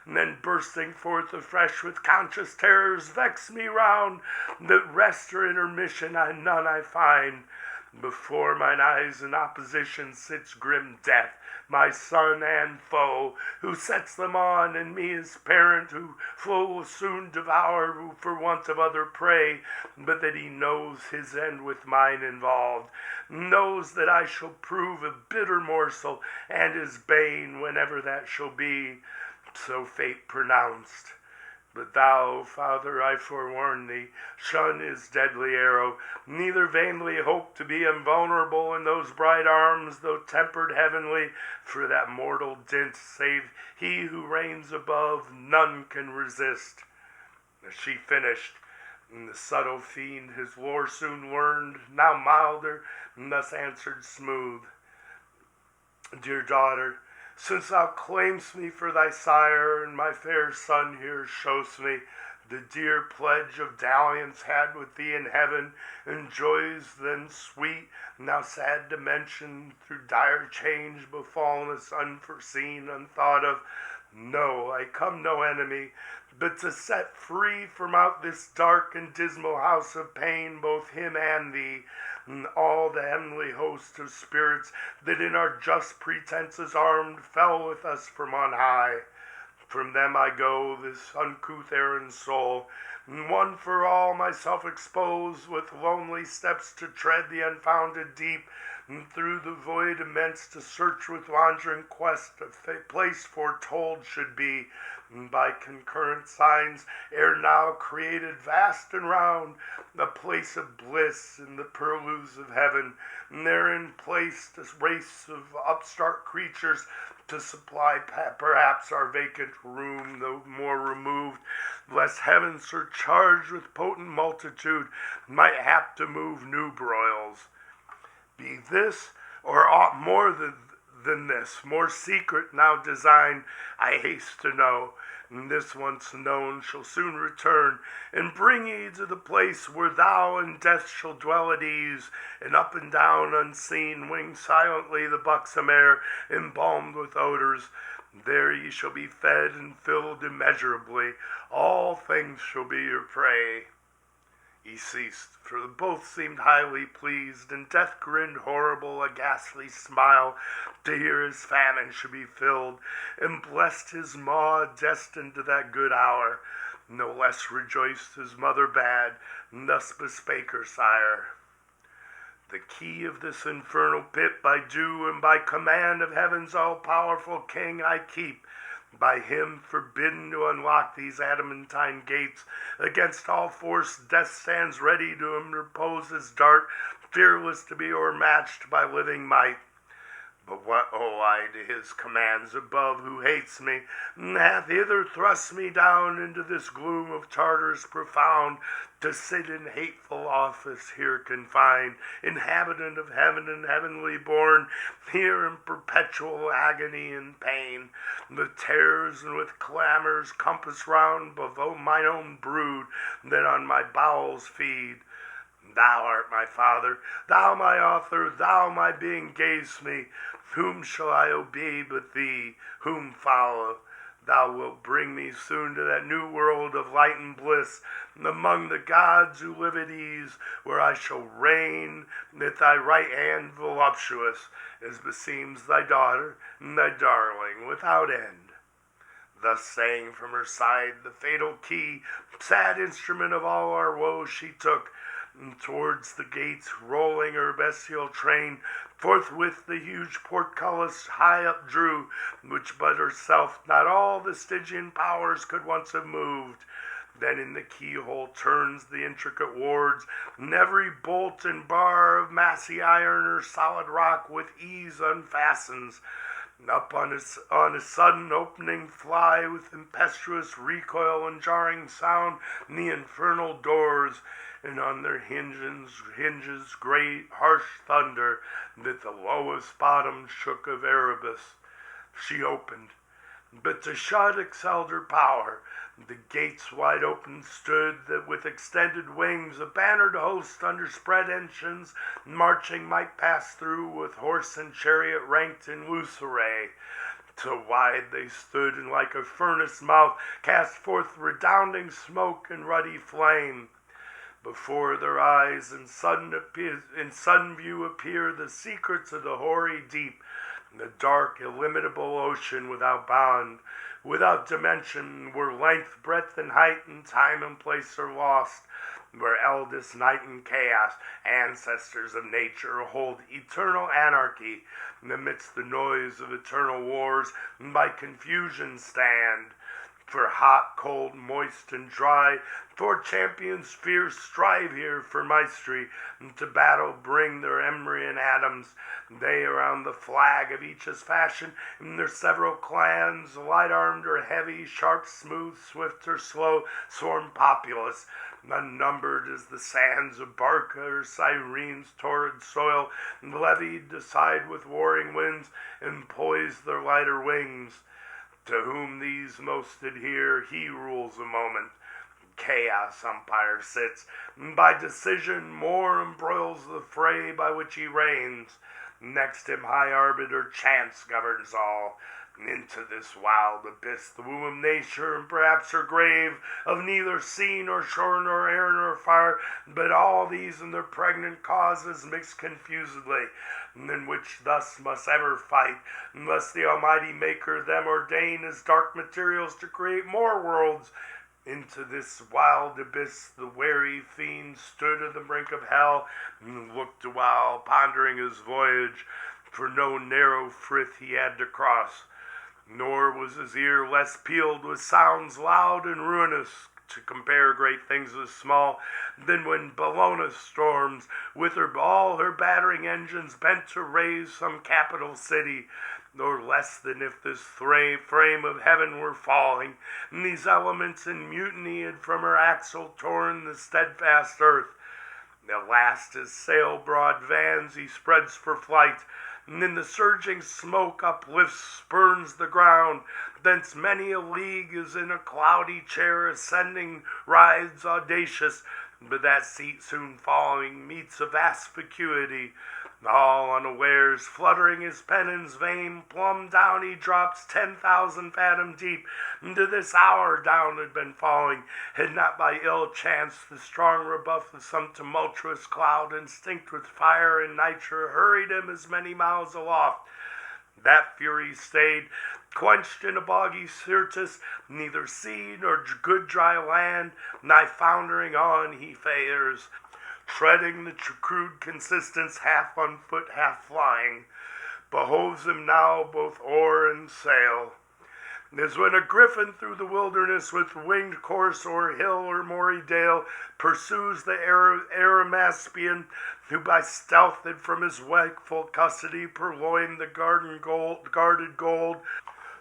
and then bursting forth afresh with conscious terrors vex me round, that rest or intermission none I find. Before mine eyes in opposition sits grim Death, my son and foe, who sets them on, and me his parent, who full will soon devour for want of other prey, but that he knows his end with mine involved, knows that I shall prove a bitter morsel, and his bane whenever that shall be, so fate pronounced. But thou, Father, I forewarn thee, shun his deadly arrow, neither vainly hope to be invulnerable in those bright arms, though tempered heavenly, for that mortal dint, save he who reigns above, none can resist. As she finished, and the subtle fiend his lore soon learned, now milder, and thus answered smooth, Dear daughter, since thou claim'st me for thy sire, and my fair son here show'st me the dear pledge of dalliance had with thee in heaven, and joys then sweet, now sad to mention, through dire change befallen us, unforeseen, unthought of, no, I come no enemy, but to set free from out this dark and dismal house of pain both him and thee, and all the heavenly host of spirits that in our just pretenses armed fell with us from on high. From them I go, this uncouth errand soul, and one for all myself expose, with lonely steps to tread the unfounded deep, and through the void immense to search with wandering quest a place foretold should be, and by concurrent signs ere now created vast and round, a place of bliss in the purlieus of heaven, and therein placed a race of upstart creatures to supply perhaps our vacant room, though more removed, lest heaven surcharged with potent multitude might hap to move new broils. Be this, or aught more than this, more secret now designed, I haste to know, and this once known shall soon return, and bring ye to the place where thou and death shall dwell at ease, and up and down unseen wing silently the buxom air, embalmed with odors. There ye shall be fed and filled immeasurably, all things shall be your prey. He ceased, for both seemed highly pleased, and death grinned horrible, a ghastly smile, to hear his famine should be filled, and blessed his maw destined to that good hour. No less rejoiced his mother bad, and thus bespake her sire. The key of this infernal pit by due and by command of heaven's all-powerful King I keep, by him forbidden to unlock these adamantine gates. Against all force death stands ready to interpose his dart, fearless to be o'ermatched by living might. But what owe I to his commands above, who hates me, and hath hither thrust me down into this gloom of Tartars profound, to sit in hateful office here confined, inhabitant of heaven and heavenly born, here in perpetual agony and pain, with terrors and with clamors compass round below mine own brood, that on my bowels feed. Thou art my Father, thou my author, thou my being gavest me. Whom shall I obey but thee? Whom follow? Thou wilt bring me soon to that new world of light and bliss, among the gods who live at ease, where I shall reign at thy right hand voluptuous, as beseems thy daughter and thy darling, without end. Thus saying, from her side the fatal key, sad instrument of all our woes, she took, and towards the gates rolling her bestial train, forthwith the huge portcullis high up drew, which but herself not all the Stygian powers could once have moved. Then in the keyhole turns the intricate wards, and every bolt and bar of massy iron or solid rock with ease unfastens. Up on a sudden opening fly with impetuous recoil and jarring sound the infernal doors, and on their hinges great harsh thunder, that the lowest bottom shook of Erebus. She opened, but to shut excelled her power. The gates wide open stood, that with extended wings a bannered host under spread ensigns marching might pass through, with horse and chariot ranked in loose array. Till wide they stood, and like a furnace mouth cast forth redounding smoke and ruddy flame. Before their eyes in sudden view appear the secrets of the hoary deep, the dark illimitable ocean without bound, without dimension, where length, breadth, and height, and time and place are lost, where eldest night and chaos, ancestors of nature, hold eternal anarchy, amidst the noise of eternal wars, and by confusion stand. For hot, cold, moist, and dry, for champions fierce strive here for mastery, and to battle bring their embryon atoms. They around the flag of each is fashioned, in their several clans, light-armed or heavy, sharp, smooth, swift or slow, swarm populous, unnumbered as the sands of Barca or Cyrene's torrid soil, levied aside with warring winds, and poise their lighter wings. To whom these most adhere, he rules a moment. Chaos umpire sits, and by decision more embroils the fray by which he reigns. Next him high arbiter chance governs all. Into this wild abyss the womb of nature, and perhaps her grave, of neither sea nor shore nor air nor fire, but all these and their pregnant causes mixed confusedly, in which thus must ever fight, unless the Almighty Maker them ordain as dark materials to create more worlds. Into this wild abyss the wary fiend stood at the brink of hell, and looked awhile, pondering his voyage, for no narrow frith he had to cross. Nor was his ear less peeled with sounds loud and ruinous, to compare great things with small, than when Bellona storms, with all her battering engines bent to raise some capital city, nor less than if this frame of heaven were falling, and these elements in mutiny had from her axle torn the steadfast earth. At last his sail-broad vans he spreads for flight, and in the surging smoke uplifts, spurns the ground, thence many a league is in a cloudy chair ascending, rides audacious, but that seat soon falling meets a vast vacuity. All unawares, fluttering his pennon's vein, plumb down he drops 10,000 fathom deep. Into this hour down had been falling, had not by ill chance the strong rebuff of some tumultuous cloud, instinct with fire and nitre, hurried him as many miles aloft. That fury stayed, quenched in a boggy Syrtis, neither sea nor good dry land, nigh foundering on he fares, treading the crude consistence, half on foot, half flying. Behoves him now both oar and sail. As when a griffin through the wilderness with winged course o'er hill or moory dale pursues the Arimaspian, who by stealth and from his wakeful custody purloined the guarded gold,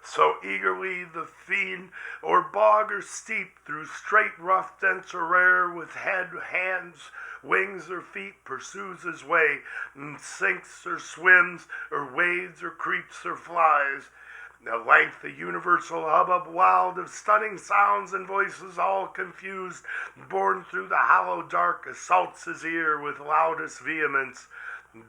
so eagerly the fiend, o'er bog or steep, through straight, rough, dense or rare, with head, hands, wings, or feet, pursues his way, and sinks or swims, or wades or creeps or flies. At length the universal hubbub wild of stunning sounds and voices all confused, borne through the hollow dark, assaults his ear with loudest vehemence.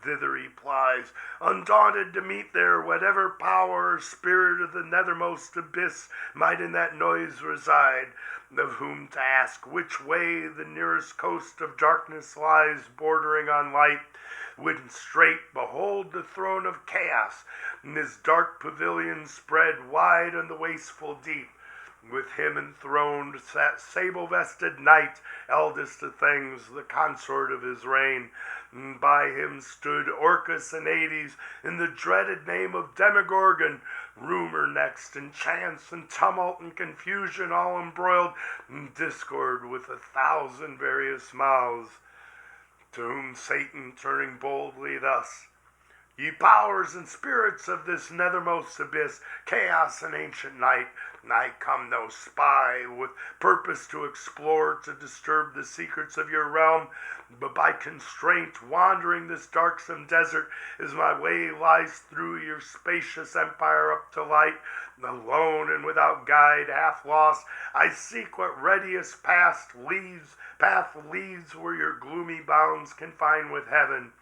Thither he plies, undaunted to meet there whatever power or spirit of the nethermost abyss might in that noise reside, of whom to ask which way the nearest coast of darkness lies bordering on light, when straight behold the throne of chaos, and his dark pavilion spread wide on the wasteful deep. With him enthroned sat sable-vested night, eldest of things, the consort of his reign. And by him stood Orcus and Hades, in the dreaded name of Demogorgon. Rumor next, and chance, and tumult, and confusion all embroiled, and discord with 1,000 various mouths. To whom Satan, turning boldly thus, "Ye powers and spirits of this nethermost abyss, chaos and ancient night, I come no spy, with purpose to explore, to disturb the secrets of your realm, but by constraint wandering this darksome desert, as my way lies through your spacious empire up to light, alone and without guide, half lost, I seek what readiest path leads where your gloomy bounds confine with heaven.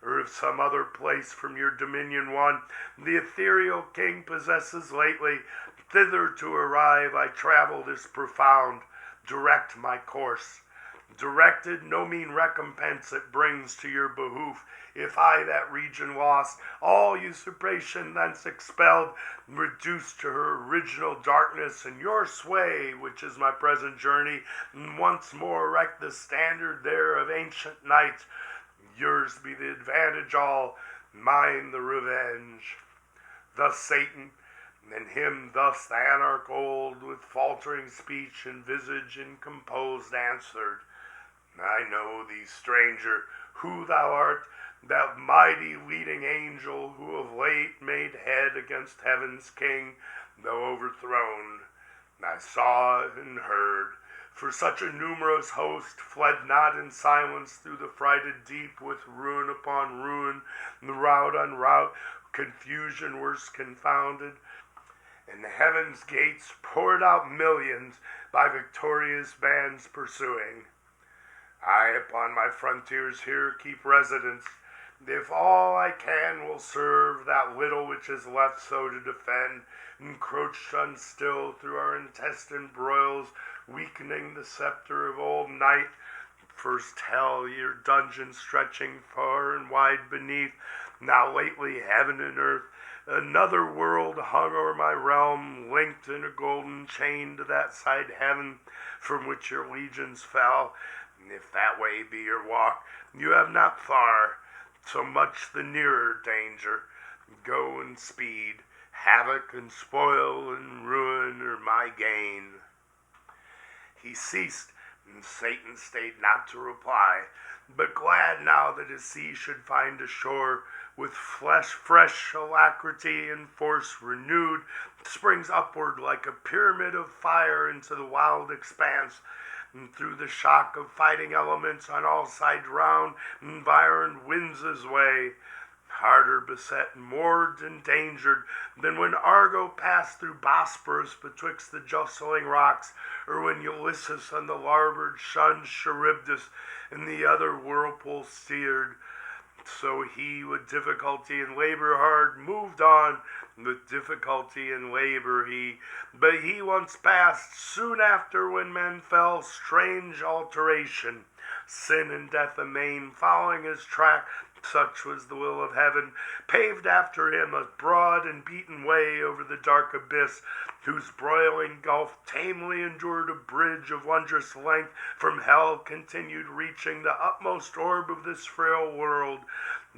Or if some other place from your dominion one the ethereal king possesses lately, thither to arrive I travel this profound, direct my course. Directed, no mean recompense it brings to your behoof, if I that region lost, all usurpation thence expelled, reduced to her original darkness, and your sway, which is my present journey, and once more erect the standard there of ancient night. Yours be the advantage all, mine the revenge." Thus Satan, and him thus the anarch old, with faltering speech and visage incomposed, answered, "I know thee, stranger, who thou art, that mighty leading angel, who of late made head against heaven's king, though overthrown. I saw and heard. For such a numerous host fled not in silence through the frighted deep, with ruin upon ruin, rout on rout, confusion worse confounded, and the heaven's gates poured out millions by victorious bands pursuing. I upon my frontiers here keep residence, if all I can will serve that little which is left so to defend, encroached unstill through our intestine broils, weakening the scepter of old night. First hell, your dungeon stretching far and wide beneath, now lately heaven and earth, another world hung o'er my realm, linked in a golden chain to that side heaven from which your legions fell. If that way be your walk, you have not far, so much the nearer danger. Go and speed, havoc and spoil and ruin are my gain." He ceased, and Satan stayed not to reply, but glad now that his sea should find a shore, with fresh alacrity and force renewed, springs upward like a pyramid of fire into the wild expanse, and through the shock of fighting elements on all sides round, environed wins his way, harder beset and more endangered than when Argo passed through Bosporus betwixt the jostling rocks, or when Ulysses on the larboard shunned Charybdis and the other whirlpool steered. So he, with difficulty and labor hard, moved on, with difficulty and labor he. But he once passed, soon after when men fell, strange alteration, sin and death amain, following his track, such was the will of heaven, paved after him a broad and beaten way over the dark abyss, whose broiling gulf tamely endured a bridge of wondrous length from hell continued, reaching the utmost orb of this frail world,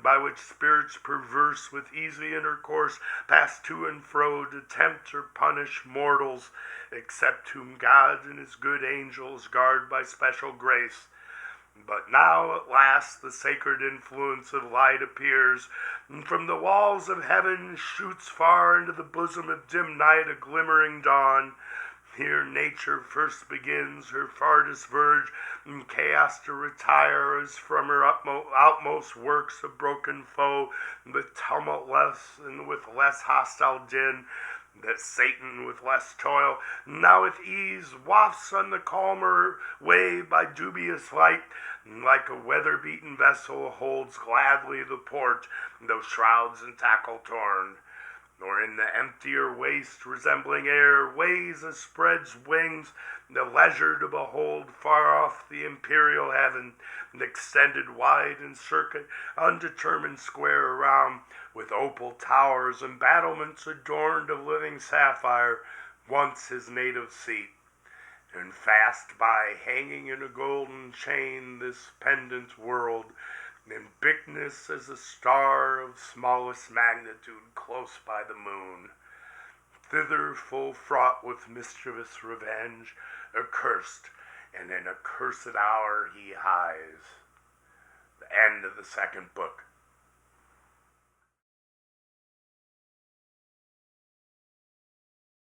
by which spirits perverse with easy intercourse pass to and fro to tempt or punish mortals, except whom God and his good angels guard by special grace. But now at last the sacred influence of light appears, and from the walls of heaven shoots far into the bosom of dim night a glimmering dawn. Here nature first begins her farthest verge, and chaos to retire as from her outmost works a broken foe, with tumult less and with less hostile din, that Satan with less toil now with ease wafts on the calmer way by dubious light, and like a weather-beaten vessel holds gladly the port, though shrouds and tackle torn. Nor in the emptier waste resembling air weighs as spreads wings the leisure to behold far off the imperial heaven, and extended wide in circuit undetermined square around, with opal towers and battlements adorned of living sapphire, once his native seat. And fast by, hanging in a golden chain, this pendant world, ambiguous as a star of smallest magnitude close by the moon. Thither full fraught with mischievous revenge, accursed, and in a cursed hour he hies. The end of the second book.